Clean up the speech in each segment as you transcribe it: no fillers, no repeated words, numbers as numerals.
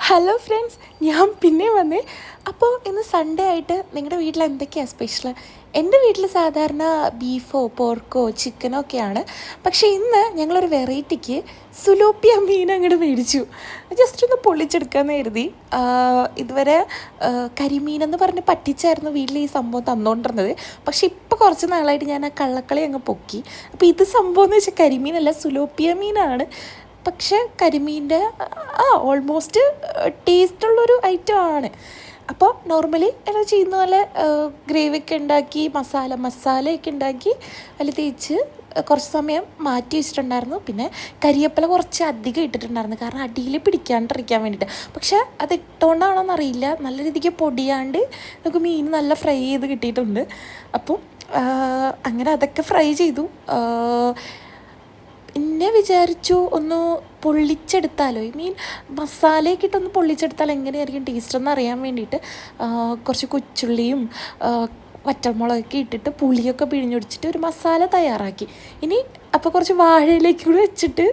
Hello friends, ഞാൻ പിന്നെ വന്നേ. അപ്പോൾ ഇന്ന് സൺഡേ ആയിട്ട് നിങ്ങളുടെ വീട്ടിൽ എന്തൊക്കെയാണ് സ്പെഷ്യൽ? എൻ്റെ വീട്ടിൽ സാധാരണ ബീഫോ പോർക്കോ ചിക്കനോ ഒക്കെയാണ്. പക്ഷേ ഇന്ന് ഞങ്ങളൊരു വെറൈറ്റിക്ക് സുലോപ്പിയ മീൻ അങ്ങോട്ട് മേടിച്ചു. ജസ്റ്റ് ഒന്ന് പൊള്ളിച്ചെടുക്കാമെന്ന് കരുതി. ഇതുവരെ കരിമീനെന്ന് പറഞ്ഞ് പറ്റിച്ചായിരുന്നു വീട്ടിൽ ഈ സംഭവം തന്നുകൊണ്ടിരുന്നത്. പക്ഷേ ഇപ്പോൾ കുറച്ച് നാളായിട്ട് ഞാൻ ആ കള്ളക്കളി അങ്ങ് പൊക്കി. അപ്പോൾ ഇത് സംഭവം എന്ന് വെച്ചാൽ കരിമീനല്ല, സുലോപ്പിയ മീനാണ്. പക്ഷേ കരിമീൻ്റെ ഓൾമോസ്റ്റ് ടേസ്റ്റുള്ളൊരു ഐറ്റം ആണ്. അപ്പോൾ നോർമലി എല്ലാം ചെയ്യുന്ന പോലെ ഗ്രേവിയൊക്കെ ഉണ്ടാക്കി മസാലയൊക്കെ ഉണ്ടാക്കി അതിൽ തേച്ച് കുറച്ച് സമയം മാറ്റി വെച്ചിട്ടുണ്ടായിരുന്നു. പിന്നെ കരിവേപ്പില കുറച്ച് അധികം ഇട്ടിട്ടുണ്ടായിരുന്നു, കാരണം അടിയിൽ പിടിക്കാണ്ടിരിക്കാൻ വേണ്ടിയിട്ട്. പക്ഷേ അത് ഇട്ടുകൊണ്ടാണോയെന്നറിയില്ല, നല്ല രീതിക്ക് പൊടിയാണ്ട് നമുക്ക് മീൻ നല്ല ഫ്രൈ ചെയ്ത് കിട്ടിയിട്ടുണ്ട്. അപ്പം അങ്ങനെ അതൊക്കെ ഫ്രൈ ചെയ്തു. എന്നെ വിചാരിച്ചു ഒന്ന് പൊള്ളിച്ചെടുത്താലോ, മസാലയൊക്കെ ഇട്ടൊന്ന് പൊള്ളിച്ചെടുത്താൽ എങ്ങനെയായിരിക്കും ടേസ്റ്റ് എന്ന് അറിയാൻ വേണ്ടിയിട്ട് കുറച്ച് കൊച്ചുള്ളിയും വറ്റൽമുളകൊക്കെ ഇട്ടിട്ട് പുളിയൊക്കെ പിഴിഞ്ഞൊടിച്ചിട്ട് ഒരു മസാല തയ്യാറാക്കി. ഇനി അപ്പോൾ കുറച്ച് വാഴയിലേക്ക് കൂടി വെച്ചിട്ട്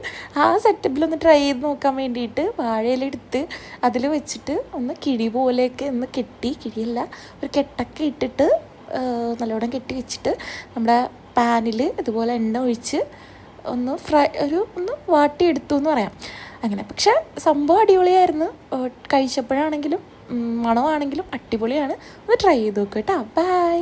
ആ സെറ്റപ്പിലൊന്ന് ട്രൈ ചെയ്ത് നോക്കാൻ വേണ്ടിയിട്ട് വാഴയില എടുത്ത് അതിൽ വെച്ചിട്ട് ഒന്ന് കിഴി പോലെയൊക്കെ ഒന്ന് കെട്ടി, കിഴിയല്ല ഒരു കെട്ടൊക്കെ ഇട്ടിട്ട് നല്ലോണം കെട്ടി വെച്ചിട്ട് നമ്മുടെ പാനിൽ ഇതുപോലെ എണ്ണ ഒഴിച്ച് ഒന്ന് ഒന്ന് വാട്ടിയെടുത്തു എന്ന് പറയാം. അങ്ങനെ പക്ഷേ സംഭവം അടിപൊളിയായിരുന്നു. കഴിച്ചപ്പോഴാണെങ്കിലും മണമാണെങ്കിലും അടിപൊളിയാണ്. ഒന്ന് ട്രൈ ചെയ്ത് നോക്കുക കേട്ടോ. ബൈ.